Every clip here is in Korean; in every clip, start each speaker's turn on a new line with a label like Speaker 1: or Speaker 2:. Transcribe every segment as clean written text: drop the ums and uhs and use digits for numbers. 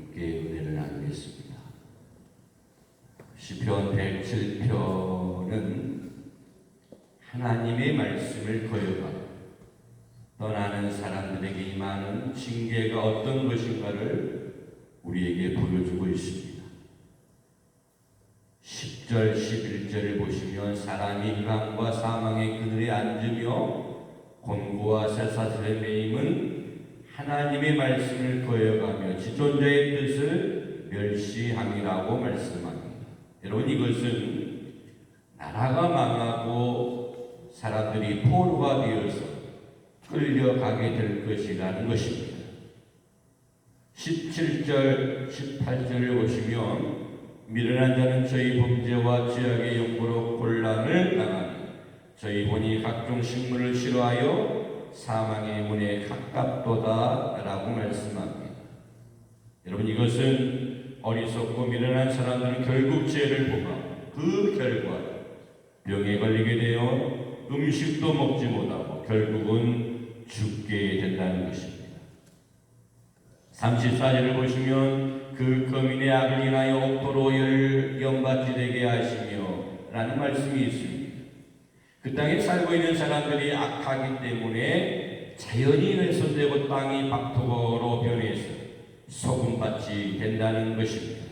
Speaker 1: 함께 은혜를 나누겠습니다. 시편 107편은 하나님의 말씀을 거역하고 떠나는 사람들에게 임하는 징계가 어떤 것인가를 우리에게 보여주고 있습니다. 10절, 11절을 보시면 사람이 흑암과 사망의 그늘에 앉으며 곤고와 쇠사슬에 매임은 하나님의 말씀을 거역하며 지존자의 뜻을 멸시함이라고 말씀합니다. 여러분, 이것은 나라가 망하고 사람들이 포로가 되어서 끌려가게 될 것이라는 것입니다. 17절, 18절을 보시면 미련한 자는 저희 범죄와 죄악의 욕구로 곤란을 당하니 저희 본이 각종 식물을 싫어하여 사망의 문에 가깝도다 라고 말씀합니다. 여러분, 이것은 어리석고 미련한 사람들은 결국 죄를 범하고 그 결과 병에 걸리게 되어 음식도 먹지 못하고 결국은 죽게 된다는 것입니다. 34절을 보시면 그 거민의 악을 인하여 옥토로 연받지 되게 하시며 라는 말씀이 있습니다. 그 땅에 살고 있는 사람들이 악하기 때문에 자연이 훼손되고 땅이 박토로 변해서 소금밭이 된다는 것입니다.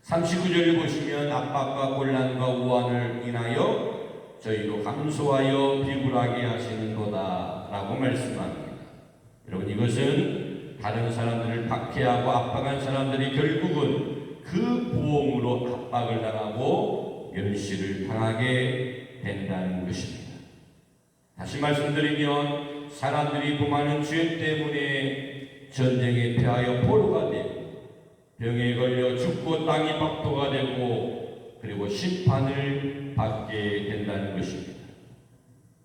Speaker 1: 39절을 보시면 압박과 곤란과 우환을 인하여 저희로 감소하여 비굴하게 하시는도다 라고 말씀합니다. 여러분, 이것은 다른 사람들을 박해하고 압박한 사람들이 결국은 그 보험으로 압박을 당하고 멸시를 당하게 된다는 것입니다. 다시 말씀드리면 사람들이 범하는 죄 때문에 전쟁에 패하여 포로가 되고 병에 걸려 죽고 땅이 박토가 되고 그리고 심판을 받게 된다는 것입니다.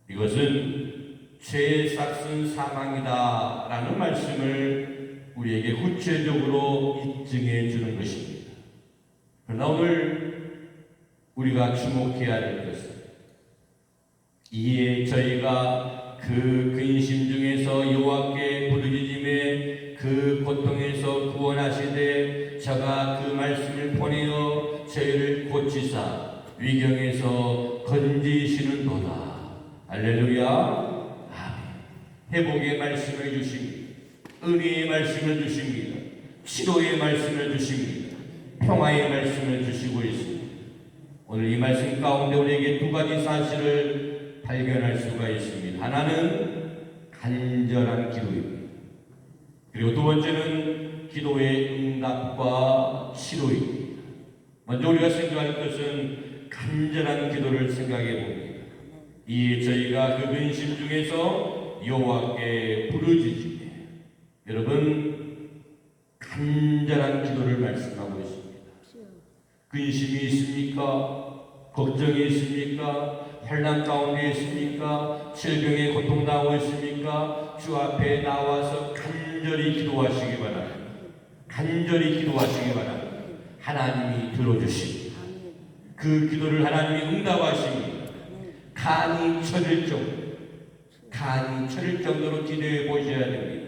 Speaker 1: 이것은 죄의 싹은 사망이다 라는 말씀을 우리에게 구체적으로 입증해 주는 것입니다. 그러나 오늘 우리가 주목해야 할 것은 이에 저희가 그 근심 중에서 여호와께 부르짖음에 그 고통에서 구원하시되 저가 그 말씀을 보내어 저희를 고치사 위경에서 건지시는도다. 할렐루야. 아멘. 회복의 말씀을 주십니다. 은혜의 말씀을 주십니다. 치료의 말씀을 주십니다. 평화의 말씀을 주시고 있습니다. 오늘 이 말씀 가운데 우리에게 두 가지 사실을 발견할 수가 있습니다. 하나는 간절한 기도입니다. 그리고 두 번째는 기도의 응답과 치료입니다. 먼저 우리가 생각할 것은 간절한 기도를 생각해 봅니다. 이에 저희가 그 근심 중에서 여호와께 부르짖으며, 여러분, 간절한 기도를 말씀하고 있습니다. 근심이 있습니까? 걱정이 있습니까? 환난 가운데 있습니까? 질병에 고통당하고 있습니까? 주 앞에 나와서 간절히 기도하시기 바랍니다. 간절히 기도하시기 바랍니다. 하나님이 들어주십니다. 그 기도를 하나님이 응답하십니다. 간이 쳐질 정도로 기도해 보셔야 됩니다.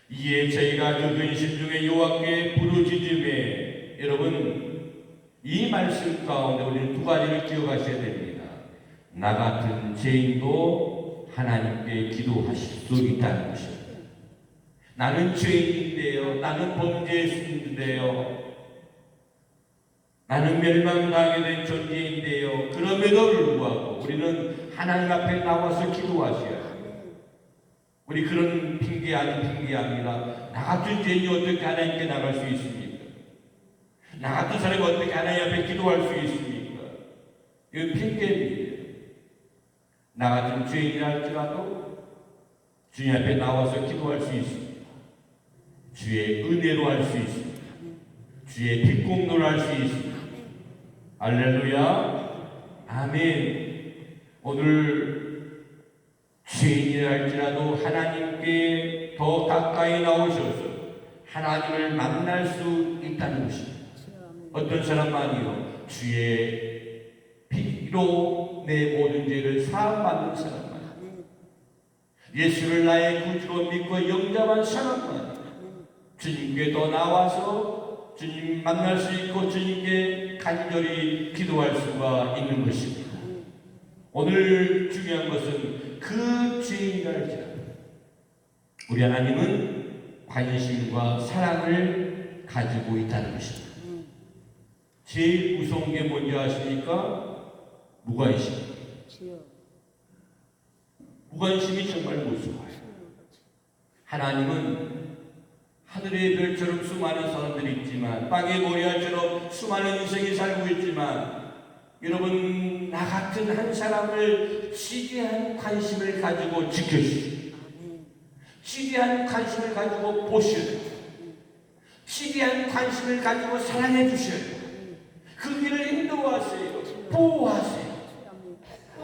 Speaker 1: 이에 저희가 그 근심 중에 여호와께 부르짖음에, 여러분, 이 말씀 가운데 우리는 두 가지를 기억하셔야 됩니다. 나 같은 죄인도 하나님께 기도하실 수 있다는 것입니다. 나는 죄인인데요, 나는 범죄했는데요, 나는 멸망당하게 된 존재인데요, 그럼에도 불구하고 우리는 하나님 앞에 나와서 기도하셔야 합니다. 우리 그런 핑계 아닌 핑계합니다. 나 같은 죄인이 어떻게 하나님께 나갈 수 있습니까? 나 같은 사람이 어떻게 하나님 앞에 기도할 수 있습니까? 이건 핑계입니다. 나 같은 죄인이라 할지라도 주님 앞에 나와서 기도할 수 있습니다. 주의 은혜로 할 수 있습니다. 주의 빛공로를 할 수 있습니다. 할렐루야. 아멘. 오늘 죄인이라 할지라도 하나님께 더 가까이 나오셔서 하나님을 만날 수 있다는 것입니다. 어떤 사람만이요, 주의 피로 내 모든 죄를 사함받는 사람만, 예수를 나의 구주로 믿고 영접한 사람만 주님께 더 나와서 주님 만날 수 있고 주님께 간절히 기도할 수가 있는 것입니다. 오늘 중요한 것은 그 죄인이랄지라도 우리 하나님은 관심과 사랑을 가지고 있다는 것입니다. 제일 무서운 게 뭔지 아십니까? 무관심. 무관심이 정말 무서워요. 하나님은 하늘의 별처럼 수많은 사람들이 있지만 땅의 모래알처럼 수많은 인생이 살고 있지만 여러분 나 같은 한 사람을 지대한 관심을 가지고 지켜주시고 지대한 관심을 가지고 보셔요. 지대한 관심을 가지고 사랑해 주셔요. 그 길을 인도하세요. 보호하세요.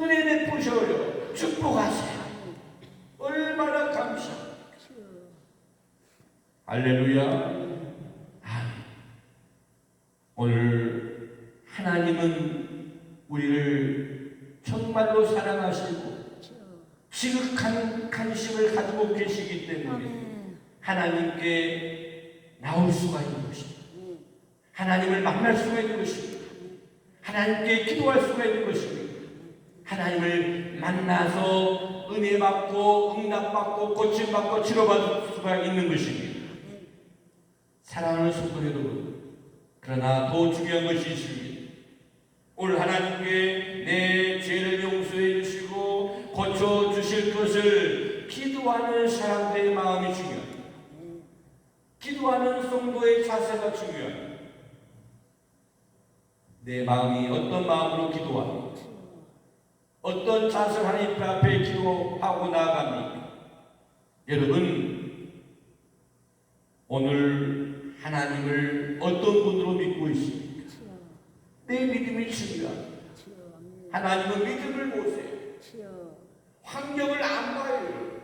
Speaker 1: 은혜 베푸셔요. 축복하세요. 얼마나 감사합니다. 할렐루야. 아멘. 오늘 하나님은 우리를 정말로 사랑하시고 지극한 관심을 가지고 계시기 때문에 하나님께 나올 수가 있는 것입니다. 하나님을 만날 수가 있는 것입니다. 하나님께 기도할 수가 있는 것입니다. 하나님을 만나서 은혜 받고 응답받고 고침받고 치료받을 수가 있는 것입니다. 사랑하는 성도 여러분, 그러나 더 중요한 것이 있습니다. 오늘 하나님께 내 죄를 용서해 주시고 고쳐 주실 것을 기도하는 사람들의 마음이 중요합니다. 기도하는 성도의 자세가 중요합니다. 내 마음이 어떤 마음으로 기도합니까? 어떤 자세로 하나님 앞에 기도하고 나아갑니까? 여러분, 오늘 하나님을 어떤 분으로 믿고 있습니까? 내 믿음이 중요합니다. 하나님은 믿음을 보세요. 환경을 안 봐요.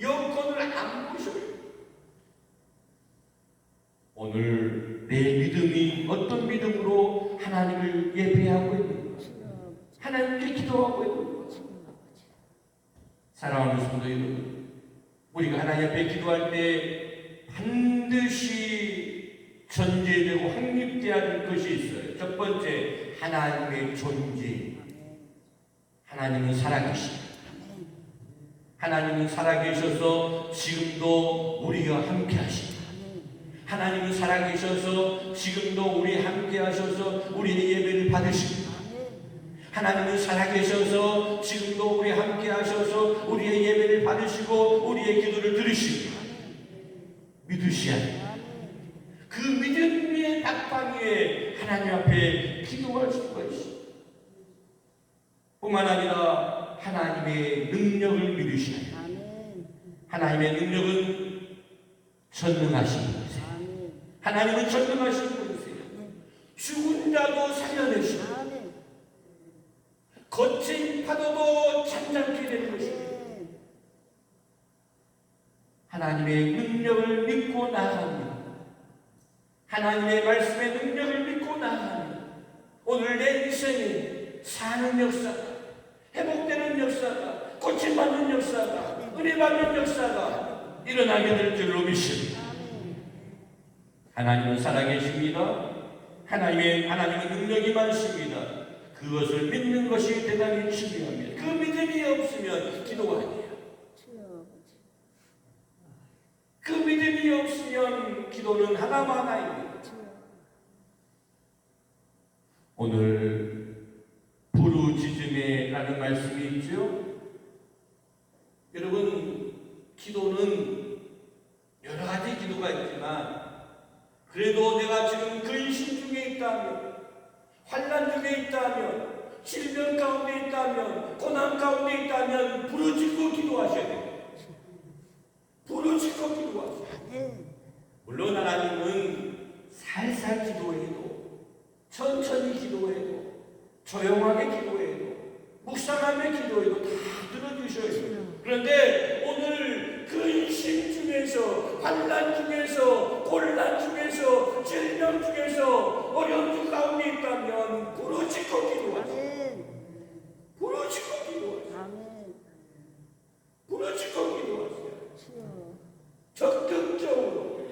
Speaker 1: 여건을 안 보셔요. 오늘 내 믿음이 어떤 믿음으로 하나님을 예배하고 있는가? 하나님께 기도하고 있는가? 사랑하는 성도 여러분, 우리가 하나님 앞에 기도할 때 반드시 전제되고 확립되어야 할 것이 있어요. 첫 번째, 하나님의 존재. 하나님은 살아계십니다. 하나님은 살아계셔서 지금도 우리와 함께 하십니다. 하나님은 살아계셔서 지금도 우리 함께 하셔서 우리의 예배를 받으십니다. 하나님은 살아계셔서 지금도 우리 함께 하셔서 우리의 예배를 받으시고 우리의 기도를 들으십니다. 믿으셔야 합니다. 그 믿음의 낙방 위에 하나님 앞에 기도할 수가 있습니다. 뿐만 아니라 하나님의 능력을 믿으셔야 합니다. 하나님의 능력은 전능하신 분이세요. 하나님은 전능하신 분이세요. 죽은 자도 살려내시고 거친 파도도 잠잠게 되는 것입니다. 하나님의 능력을 믿고 나아갑니다. 하나님의 말씀의 능력을 믿고 나아갑니다. 오늘 내 인생에 사는 역사가, 회복되는 역사가, 고침받는 역사가, 은혜받는 역사가 일어나게 될 줄로 믿습니다. 하나님은 살아계십니다. 하나님은 능력이 많습니다. 그것을 믿는 것이 대단히 중요합니다. 그 믿음이 없으면 기도가 아니에요. 그 믿음이 없으면 기도는 하나만 아닙니다. 오늘 부르짖음에라는 말씀이 있죠. 여러분, 기도는 여러 가지 기도가 있지만 그래도 내가 지금 근심 중에 있다면, 환난 중에 있다면, 질병 가운데 있다면, 고난 가운데 있다면 부르짖고 기도하셔야 돼요. 부르짖고 기도하세요. 물론 하나님은 살살 기도해도, 천천히 기도해도, 조용하게 기도해도, 묵상하며 기도해도 다 들어주셔요. 그런데 오늘 근심 중에서, 환난 중에서, 곤란 중에서, 질병 중에서, 어려움 가운데 있다면 부르짖고 기도하세요. 부르짖고 기도하세요. 부르짖고 기도하세요. 적극적으로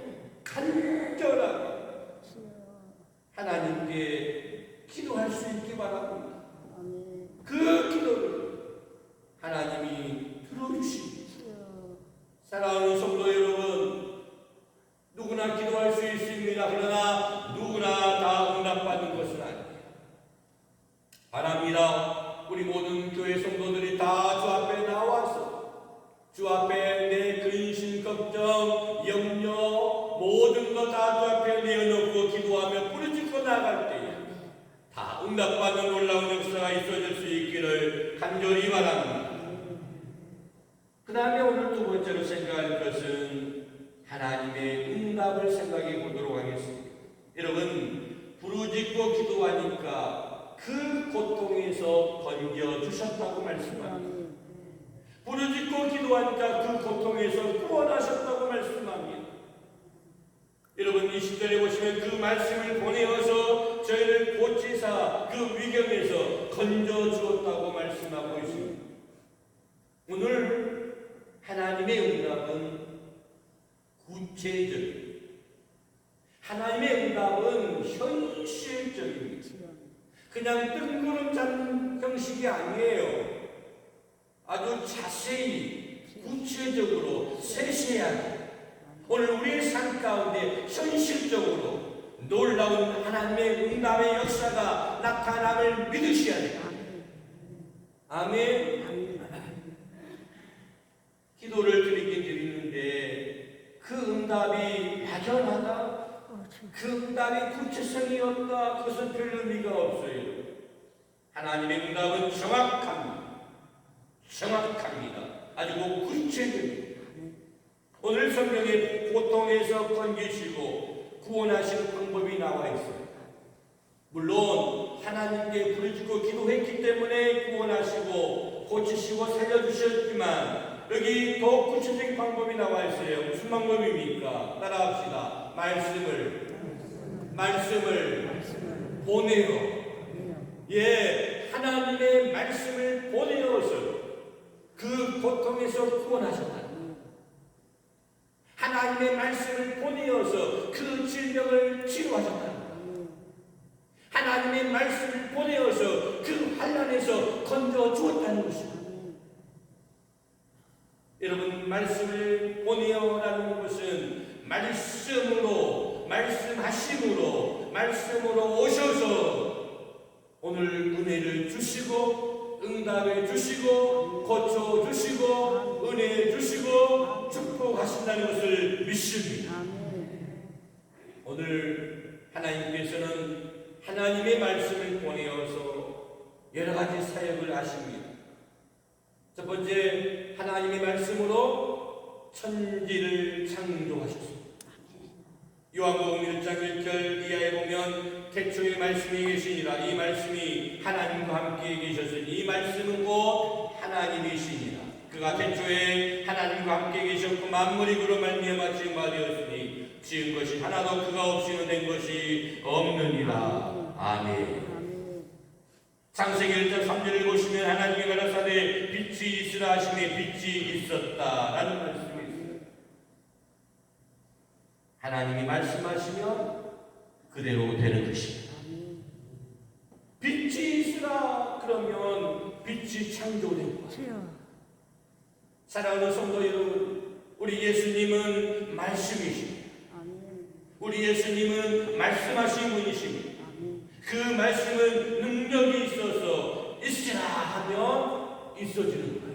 Speaker 1: 것처럼 염려 모든 것 다 주 앞에 내어놓고 기도하며 부르짖고 나갈 때에 다 응답받는 놀라운 역사가 있어질 수 있기를 간절히 바랍니다. 그 다음에 오늘 두 번째로 생각할 것은 하나님의 응답을 생각해 보도록 하겠습니다. 여러분, 부르짖고 기도하니까 그 고통에서 건져주셨다고 말씀합니다. 부르짖고 기도하니까 그 고통에서 구원하셨다고 말씀합니다. 여러분, 이 시절에 보시면 그 말씀을 보내어서 저희를 고치사 그 위경에서 건져주었다고 말씀하고 있습니다. 오늘 하나님의 응답은 구체적입니다. 하나님의 응답은 현실적입니다. 그냥 뜬구름 잡는 형식이 아니에요. 아주 자세히 구체적으로 세세하게 오늘 우리의 삶 가운데 현실적으로 놀라운 하나님의 응답의 역사가 나타남을 믿으셔야 돼요. 아멘. 기도를 드리긴 드리는데 그 응답이 막연하다, 그 응답이 구체성이 없다, 그것은 별 의미가 없어요. 하나님의 응답은 정확합니다. 아주 구체적입니다. 오늘 성경에 고통에서 건지시고 구원하시는 방법이 나와 있어요. 물론 하나님께 부르짖고 기도했기 때문에 구원하시고 고치시고 살려주셨지만 여기 더 구체적인 방법이 나와 있어요. 무슨 방법입니까? 따라합시다. 말씀을 보내어, 하나님의 말씀을 보내어서 그 고통에서 구원하셨다. 하나님의 말씀을 보내어서 그 질병을 치료하셨다. 하나님의 말씀을 보내어서 그 환난에서 건져 주었다는 것입니다. 여러분, 말씀을 보내어라는 것은 말씀으로 오셔서 오늘 은혜를 주시고 응답해 주시고 고쳐 주시고 은혜 주시고 축복하신다는 것을 믿습니다. 오늘 하나님께서는 하나님의 말씀을 보내어서 여러 가지 사역을 하십니다. 첫 번째, 하나님의 말씀으로 천지를 창조하셨습니다. 요한복음 1장 1절 이하에 보면 태초에 말씀이 계시니라. 이 말씀이 하나님과 함께 계셨으니 이 말씀은 곧 하나님이시니라. 그가 태초에 하나님과 함께 계셨고 만물이 그로 말미암아 지은 바 되었으니 지은 것이 하나도 그가 없이는 된 것이 없느니라. 아멘. 창세기 1장 3절을 보시면 하나님이 가라사대 빛이 있으라 하시니 빛이 있었다라는 말씀이 있어요. 하나님이 말씀하시면 그대로 되는 것입니다. 빛이 있으라 그러면 빛이 창조된 거예요. 사랑하는 성도 여러분, 우리 예수님은 말씀이십니다. 우리 예수님은 말씀하신 분이십니다. 그 말씀은 능력이 있어서 있으라 하면 있어지는 거예요.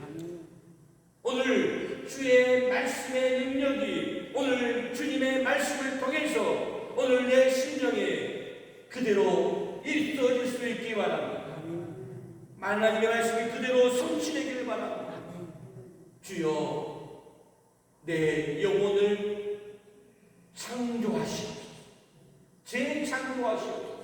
Speaker 1: 오늘 주의 말씀의 능력이 오늘 주님의 말씀을 통해서 오늘 내 심령에 그대로 있어질 수 있기 바랍니다. 하나님의 말씀이 그대로 성취되기를 바랍니다. 주여, 내 영혼을 창조하시옵소서. 재창조하시옵소서.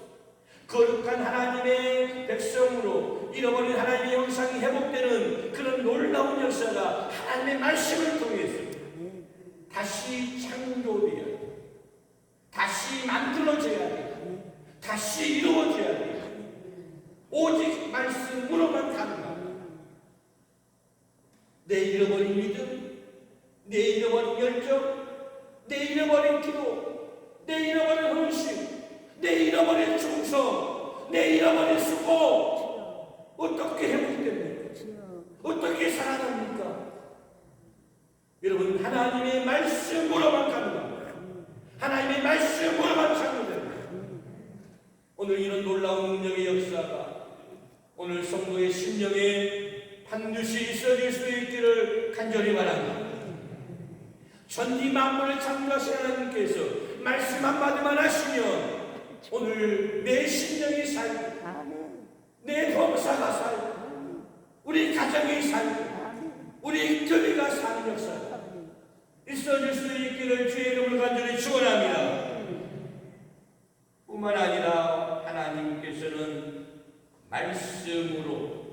Speaker 1: 거룩한 하나님의 백성으로 잃어버린 하나님의 형상이 회복되는 그런 놀라운 역사가 하나님의 말씀을 통해서 다시 창조되어야 돼요. 다시 만들어져야 돼요. 다시 이루어져야 돼요. 오직 말씀으로만 가능합니다. 내 잃어버린 믿음, 내 잃어버린 열정, 내 잃어버린 기도, 내 잃어버린 헌신, 내 잃어버린 충성, 내 잃어버린 수고 어떻게 회복됩니까? 어떻게 살아납니까? 여러분, 하나님의 말씀으로만 가능합니다. 하나님의 말씀으로만 창조됩니다. 오늘 이런 놀라운 능력의 역사가 오늘 성도의 심령에 반드시 있어질 수 있기를 간절히 바랍니다. 천지 만물을 창조하신 하나님께서 말씀 한마디만 하시면 오늘 내 심령이 살고 내 범사가 살고 우리 가정이 살고 우리 교회가 사는 역사가 있어질 수 있기를 주의 이름으로 간절히 축원합니다. 뿐만 아니라 하나님께서는 말씀으로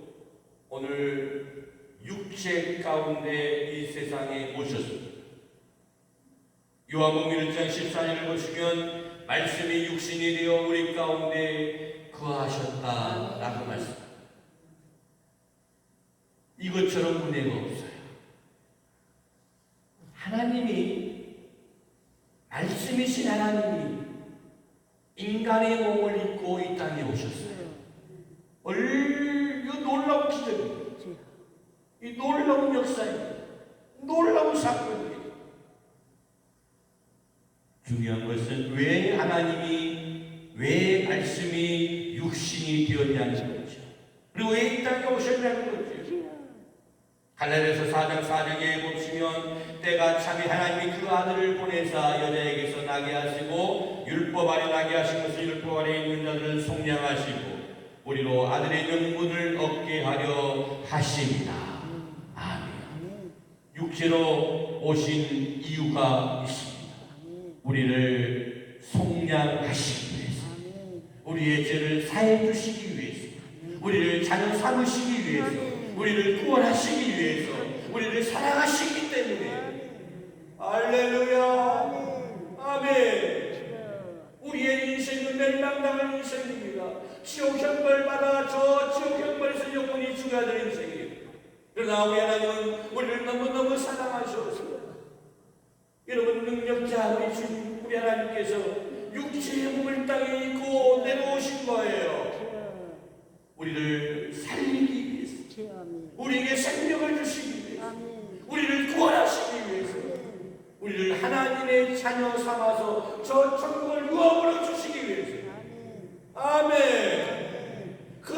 Speaker 1: 오늘 육체 가운데 이 세상에 오셨습니다. 요한복음 1장 14절을 보시면 말씀이 육신이 되어 우리 가운데 거하셨다라고 말씀. 이것처럼 은혜가 없어요. 하나님이 말씀이신 하나님이 인간의 몸을 입고 이 땅에 오셨어요. 이 놀라운 기적입니다. 이 놀라운 역사입니다. 놀라운 사건입니다. 중요한 것은 왜 하나님이 왜 말씀이 육신이 되었냐는 거죠. 그리고 왜 이 땅에 오셨냐는 거죠. 갈라디아서 4장 4절에 보시면 때가 참이 하나님이 그 아들을 보내사 여자에게서 나게 하시고 율법 아래 나게 하신 것을 율법 아래 있는 자들을 속량하시고 우리로 아들의 명분을 얻게 하려 하십니다. 아멘. 육체로 오신 이유가 있습니다. 우리를 속량하시기 위해서, 우리의 죄를 사해 주시기 위해서, 우리를 자녀 삼으시기 위해서, 우리를 구원하시기 위해서, 우리를 사랑하시기 때문에. 할렐루야. 아멘. 우리의 인생은 멸망당할 인생입니다. 지옥 형벌 받아 저 지옥 형벌에서 영원히 죽어야 될 인생입니다. 그러나 우리 하나님은 우리를 너무너무 사랑하셔서 여러분 능력자 우리 주님 우리 하나님께서 육체의 몸을 땅에 입고 내려오신 거예요. 우리를 살리기 위해서, 우리에게 생명을 주시기 위해서, 우리를 구원하시기 위해서, 우리를 하나님의 자녀 삼아서 저 천국을 유업으로 주시기 위해서. 아멘. 그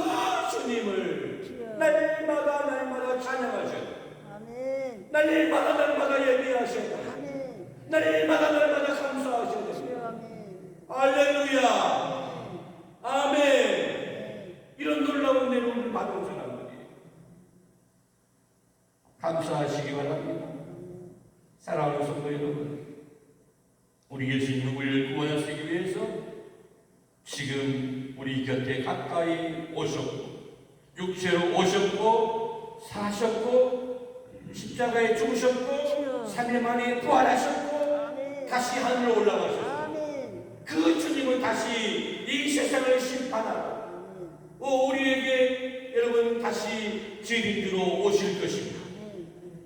Speaker 1: 주님을 날마다 찬양하셔야 돼. 날마다 예배하셔야 돼. 날마다 감사하셔야 돼. 할렐루야. 아멘. 이런 놀라운 내용을 받은 사람들이 감사하시기 바랍니다. 사랑하는 성도 여러분, 우리 예수님은 우리를 구원하시기 위해서 지금 우리 곁에 가까이 오셨고 육체로 오셨고 사셨고 십자가에 죽으셨고 3일 만에 부활하셨고 다시 하늘로 올라가셨고 그 주님은 다시 이 세상을 심판하고 우리에게 여러분 다시 주인으로 오실 것입니다.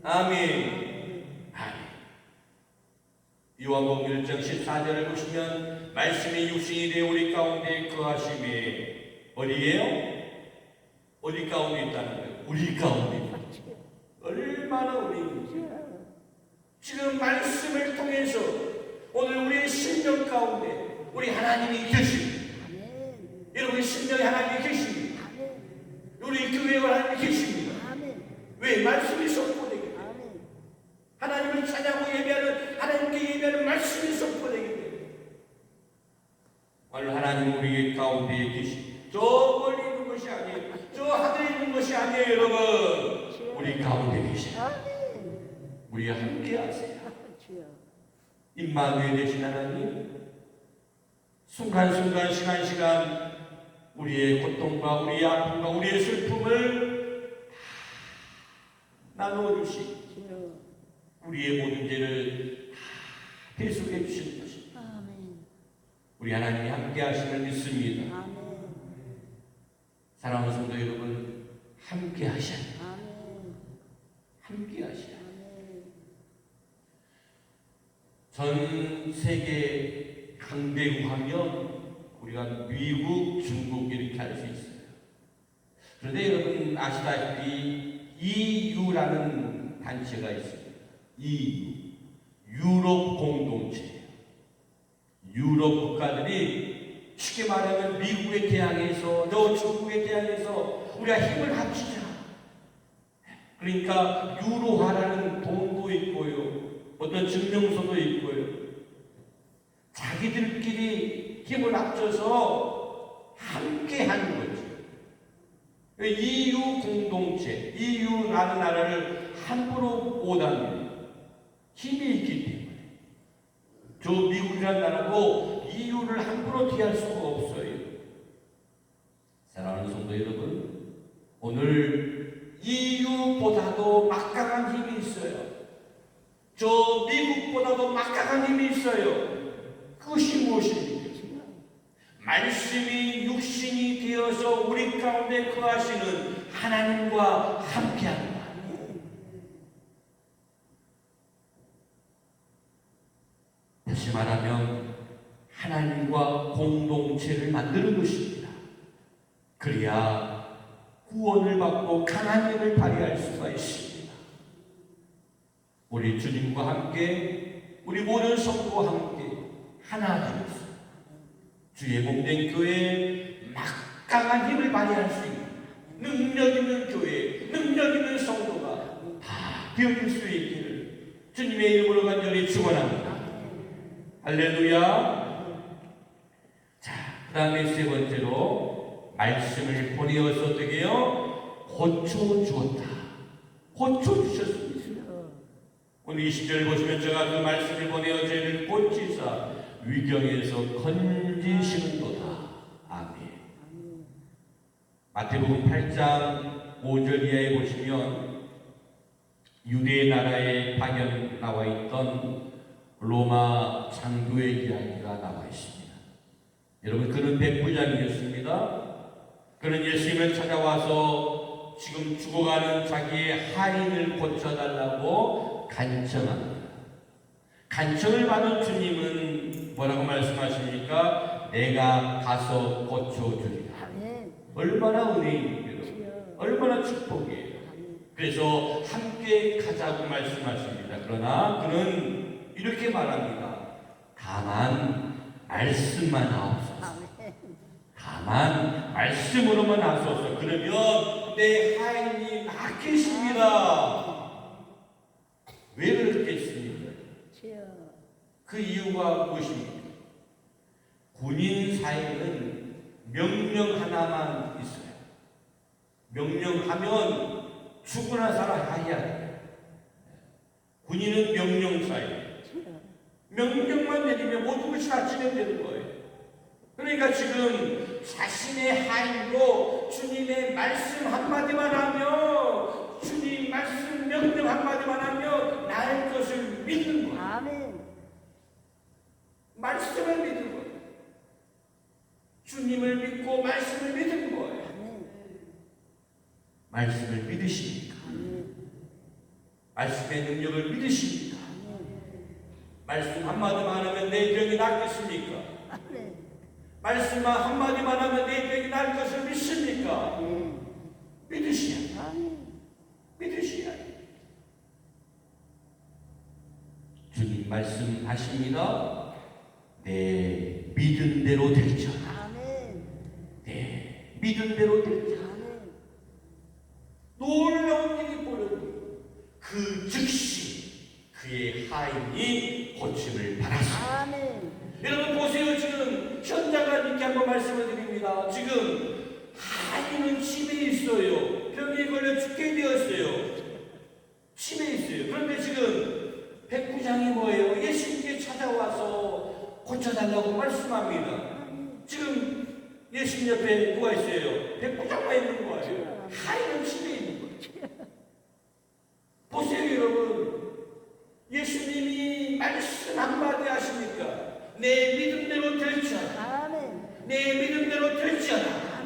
Speaker 1: 아멘. 요한복음 1장 14절을 보시면 말씀이 육신이 되어 우리 가운데 거하심에 어디에요? 어디 가운데 있다는 거예요? 우리 가운데. 얼마나 우리 지금 말씀을 통해서 오늘 우리의 심령 가운데 우리 하나님이 계십니다. 여러분 심령에 하나님이 계십니다. 우리 교회에 하나님이 계십니다. 왜? 말씀이 선포되기 때문에. 하나님을 찬양하고 예배하는 하나님께 예배하는 말씀이 선포되기 때문에. 오늘 하나님은 우리 가운데 계십니다. 저 멀리 있는 것이 아니에요. 저 하늘에 있는 것이 아니에요. 여러분 우리 가운데 계십니다. 우리와 함께 하세요. 임마누엘 되신 하나님, 순간순간 시간 우리의 고통과 우리의 아픔과 우리의 슬픔을 나누어주시고 우리의 모든 죄를 해소해 주시는 것입니다. 우리 하나님이 함께 하심을 믿습니다. 사랑하는 성도 여러분, 함께 하셔야 돼요. 함께 하셔야 돼요. 전 세계 강대국 하면 우리가 미국, 중국 이렇게 할 수 있어요. 그런데 여러분 아시다시피 EU라는 단체가 있습니다. EU, 유럽 공동체예요. 유럽 국가들이 쉽게 말하면 미국에 대항해서 저 중국에 대항해서 우리가 힘을 합치자. 그러니까 유로화라는 돈도 있고요. 어떤 증명서도 있고요. 자기들끼리 힘을 합쳐서 함께 하는 거죠. EU 공동체, EU라는 나라를 함부로 못합니다. 힘이 있기 때문에. 저 미국이라는 나라도 EU를 함부로 피할 수가 없어요. 사랑하는 성도 여러분, 오늘 EU보다도 막강한 힘이 있어요. 저 미국보다도 막강한 힘이 있어요. 그것이 무엇입니까? 말씀이 육신이 되어서 우리 가운데 거하시는 하나님과 함께합니다. 다시 말하면 하나님과 공동체를 만드는 것입니다. 그래야 구원을 받고 강한 힘을 발휘할 수가 있습니다. 우리 주님과 함께, 우리 모든 성도와 함께 하나 되어서 주의 몸된 교회에 막강한 힘을 발휘할 수 있는 능력 있는 교회, 능력 있는 성도가 다 되어질 수 있기를 주님의 이름으로 간절히 축원합니다. 할렐루야. 자, 그 다음에 세 번째로 말씀을 보내어서 어떻게요? 고쳐주었다. 고쳐주셨습니다. 오늘 20절 보시면 제가 그 말씀을 보내어 저희를 고치사 위경에서 건지시는도다. 아멘. 마태복음 8장 5절 이하에 보시면 유대 나라에 파견 나와 있던 로마 장교의 이야기가 나와 있습니다. 여러분, 그는 백부장이었습니다. 그는 예수님을 찾아와서 지금 죽어가는 자기의 하인을 고쳐달라고 간청합니다. 간청을 받은 주님은 뭐라고 말씀하십니까? 내가 가서 고쳐주리라. 얼마나 은혜입니까? 얼마나 축복이에요. 그래서 함께 가자고 말씀하십니다. 그러나 그는 이렇게 말합니다. 다만 말씀만 하옵소서. 다만 말씀으로만 하소서. 그러면 내 하인이 낫겠습니다. 왜 그렇겠습니까? 그 이유가 무엇입니까? 군인 사이에는 명령 하나만 있어요. 명령하면 죽으나 살아 해야 돼요. 군인은 명령 사이에 명령만 내리면 모든 것이 다 진행되는 거예요. 그러니까 지금 자신의 하인도 주님의 말씀 한마디만 하며, 주님 말씀 명령 한마디만 하며 나의 것을 믿는 거예요. 아멘. 말씀을 믿는 거예요. 주님을 믿고 말씀을 믿는 거예요. 아멘. 말씀을 믿으십니까? 아멘. 말씀의 능력을 믿으십니까? 아멘. 말씀 한마디만 하면 내 병이 낫겠습니까? 아멘. 말씀만 한마디만 하면 내 병이 날 것을 믿습니까? 믿으셔야 돼요. 믿으셔야 돼요. 주님 말씀하십니다. 내 믿은 대로 될지어다. 내 믿은 대로 될지어다. 놀라운 일이 벌어집니다. 그 즉시 그의 하인이 고침을 받았습니다. 여러분 보세요. 지금 현장을 이렇게 한번 말씀을 드립니다. 지금 하인은 집에 있어요. 병에 걸려 죽게 되었어요. 집에 있어요. 그런데 지금 백부장이 뭐예요? 예수님께 찾아와서 고쳐달라고 말씀합니다. 지금 예수님 옆에 누가 있어요? 백부장만 있는 거예요. 하인은 집에 있는 거예요. 보세요 여러분. 예수님이 말씀 한마디 하십니까? 내 믿음대로 될지어다. 내 믿음대로 될지어다.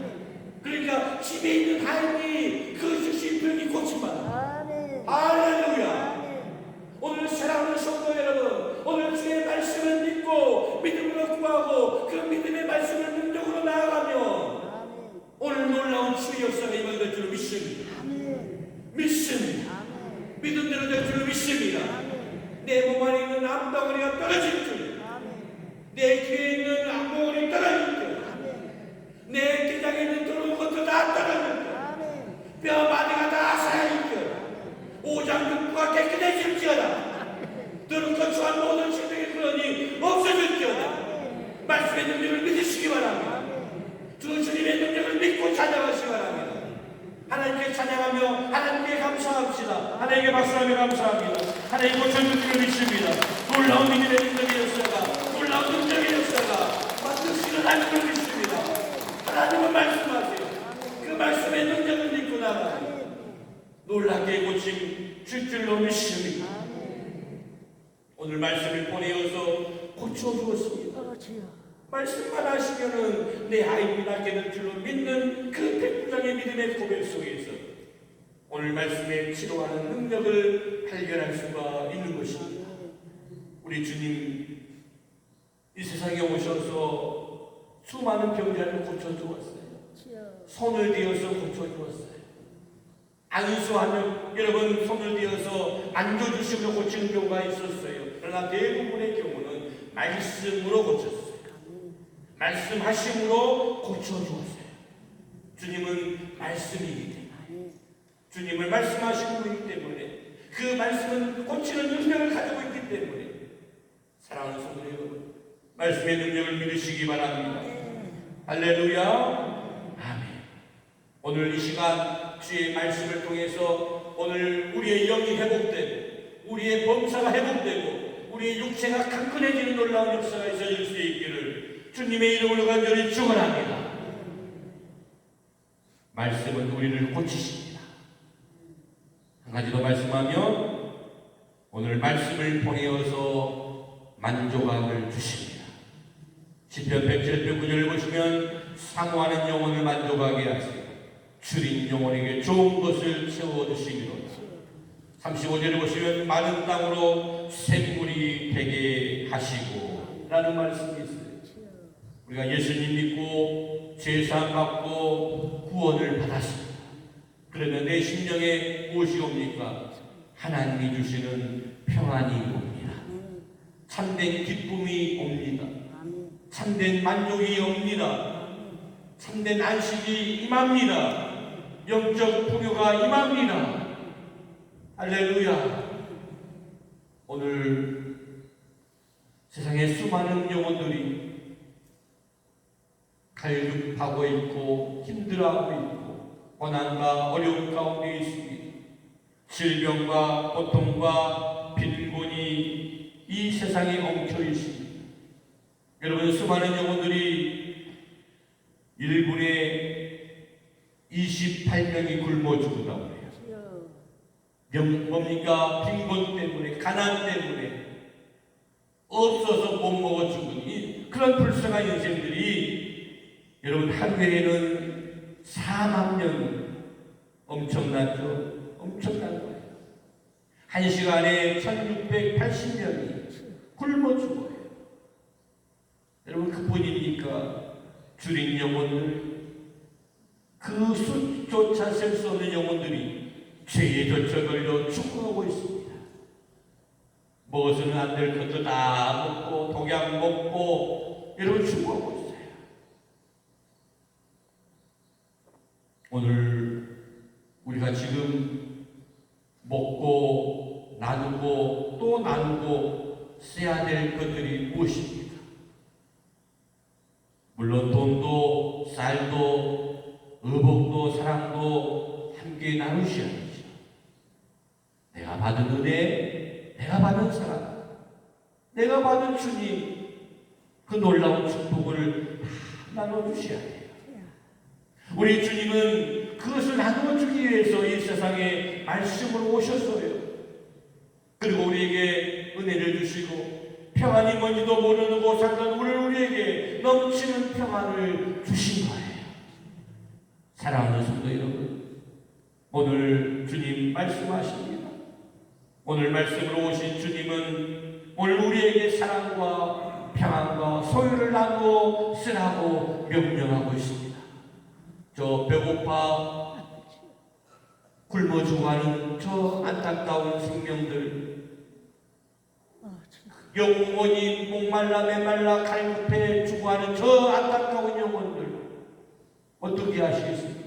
Speaker 1: 그러니까 집에 있는 하인이 그 주신 병이 고침받아. 할렐루야. 오늘 사랑하는 성도 여러분, 오늘 주의 말씀을 믿고 믿음으로 구하고 그 믿음의 말씀을 능력으로 나아가면 오늘 놀라운 주의 역사가 임할 줄 믿습니다. 믿습니다. 믿음대로 될 줄 믿습니다. 내 몸 안에 있는 암덩어리가 떨어질 줄, 내 귀에 있는 암덩어리 떨어질 줄, 내 기장에 있는 들어온 것도 다 떨어질 줄, 뼈마디가 다 살아질 줄, 오장육부가 깨끗해질지어다. 들어온 처한 모든 생명의 그러니 없어질지어다. 말씀의 능력을 믿으시기 바랍니다. 주 주님의 능력을 믿고 찬양하시기 바랍니다. 하나님께 찬양하며 하나님께 감사합시다. 하나님께 박수하며 감사합니다. 하나님 고쳐주기를 믿습니다. 놀라운 믿음의 능력의 역사가, 놀라운 능력의 역사가 반드시 일어날 줄 믿습니다. 하나님은 말씀하세요. 그 말씀의 능력을 믿고 나가니 놀랍게 고침 줄 줄로 믿습니다. 오늘 말씀을 보내어서 고쳐주었습니다. 말씀만 하시면은 내 아이들이 낫게 될 줄로 믿는 그 백부장의 믿음의 고백 속에서 오늘 말씀에 치료하는 능력을 발견할 수가 있는 것입니다. 우리 주님 이 세상에 오셔서 수많은 병자를 고쳐주었어요. 손을 대어서 고쳐주었어요. 안수하며 여러분 손을 대어서 안겨주시며 고치는 경우가 있었어요. 그러나 대부분의 경우는 말씀으로 고쳤어요. 말씀하심으로 고쳐주었어요. 주님은 말씀이기 때문에, 주님을 말씀하시는 분이기 때문에, 그 말씀은 고치는 능력을 가지고 있기 때문에, 사랑하는 성도 여러분, 말씀의 능력을 믿으시기 바랍니다. 할렐루야. 아멘. 오늘 이 시간 주의 말씀을 통해서 오늘 우리의 영이 회복되고 우리의 범사가 회복되고 우리의 육체가 강건해지는 놀라운 역사가 있어질 수 있기를 주님의 이름으로 간절히 축원합니다. 말씀은 우리를 고치십니다. 한 가지 더 말씀하면 오늘 말씀을 통해서 만족함을 주십니다. 시편 107편 9절을 보시면 상호하는 영혼을 만족하게 하세요. 줄인 영혼에게 좋은 것을 채워주시기로다. 35절을 보시면 마른 땅으로 샘물이 되게 하시고 라는 말씀이 있어요. 우리가 예수님 믿고 제사함 받고 구원을 받았습니다. 그러면 내 심령에 무엇이 옵니까? 하나님이 주시는 평안이 옵니다. 참된 기쁨이 옵니다. 참된 만족이 옵니다. 참된 안식이 임합니다. 영적 풍요가 임합니다. 할렐루야. 오늘 세상에 수많은 영혼들이 갈급하고 있고 힘들어하고 있고 고난과 어려움 가운데 있습니다. 질병과 고통과 빈곤이 이 세상에 엉켜 있습니다. 여러분 수많은 영혼들이 1분에 28명이 굶어 죽는다고 해요. 뭡니까? 빈곤 때문에 가난 때문에 없어서 못 먹어 죽은 그런 불쌍한 인생들이 여러분 하루에는 4만 명 엄청나죠? 엄청난 거예요. 한 시간에 1680명이 굶어 죽어요. 여러분 그뿐입니까? 줄인 영혼들 그 수조차 셀 수 없는 영혼들이 죄에 젖혀 걸려 죽어가고 있습니다. 먹어서는 안 될 것도 다 먹고 독약 먹고 여러분 죽어가고 있어요. 오늘 우리가 지금 먹고 나누고 또 나누고 써야 될 것들이 무엇입니까? 물론 돈도 쌀도 의복도 사랑도 함께 나누셔야죠. 내가 받은 은혜, 내가 받은 사랑, 내가 받은 주님 그 놀라운 축복을 다 나눠주셔야 돼요. 우리 주님은 그것을 나누어주기 위해서 이 세상에 말씀으로 오셨어요. 그리고 우리에게 은혜를 주시고 평안이 뭔지도 모르는 곳 살던 우리에게 넘치는 평안을 주신 거예요. 사랑하는 성도 여러분, 오늘 주님 말씀하십니다. 오늘 말씀으로 오신 주님은 오늘 우리에게 사랑과 평안과 소유를 나누어 쓰라고 명령하고 있습니다. 저 배고파 굶어 죽어가는 저 안타까운 생명들, 영원히 목말라 메말라 갈급해 죽어가는 저 안타까운 영혼들 어떻게 하시겠습니까?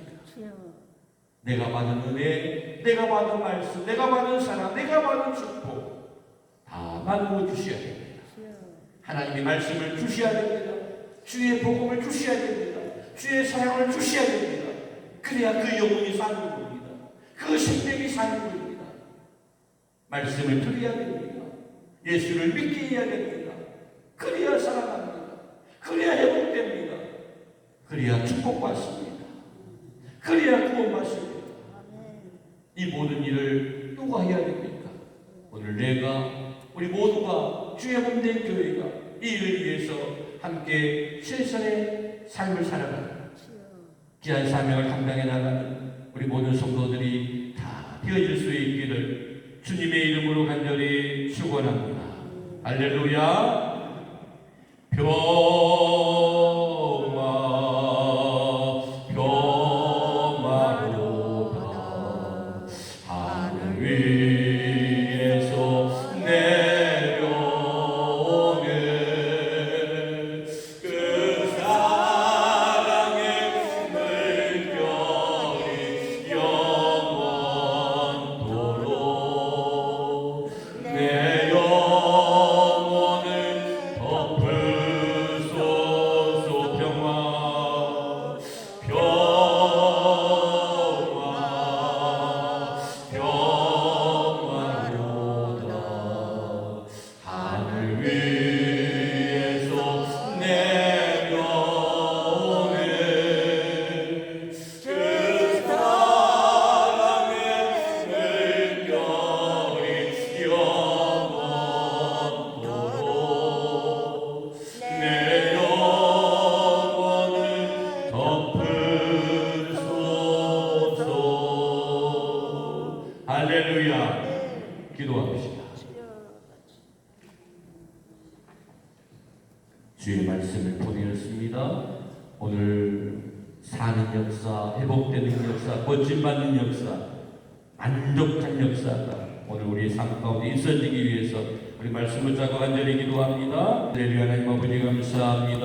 Speaker 1: 내가 받은 은혜, 내가 받은 말씀, 내가 받은 사랑, 내가 받은 축복 다 나누어 주셔야 됩니다. 하나님의 말씀을 주셔야 됩니다. 주의 복음을 주셔야 됩니다. 주의 사랑을 주셔야 됩니다. 그래야 그 영혼이 사는 겁니다. 그 생명이 사는 겁니다. 말씀을 들어야 됩니다. 예수를 믿게 해야 됩니다. 그래야 살아갑니다. 그래야 회복됩니다. 그래야 축복받습니다. 그래야 구원받습니다. 이 모든 일을 누가 해야 됩니까? 오늘 내가, 우리 모두가 주의 몸된 교회가 이 일을 위해서 함께 최선의 삶을 살아가는 귀한 사명을 감당해 나가는 우리 모든 성도들이 다 되어질 수 있기를 주님의 이름으로 간절히 축원합니다. 할렐루야. 평화 평화로다 하늘 위에서 내려오는 그 사랑의 물결이 영원토록 내 영혼을 덮으소서. 평화 평화로다 하늘 위에서 내려오는 그 사랑의 물결이 영원토록 내 영혼을 덮으소서. 할렐루야. 기도합시다. 주의 말씀을 보내었습니다. 오늘 사는 역사, 회복되는 역사, 고침받는 역사, 만족한 역사가 오늘 우리의 삶 가운데 있어지기 위해서 우리 말씀을 잡고 간절히 기도합니다. 할렐루야. 하나님 아버지 감사합니다.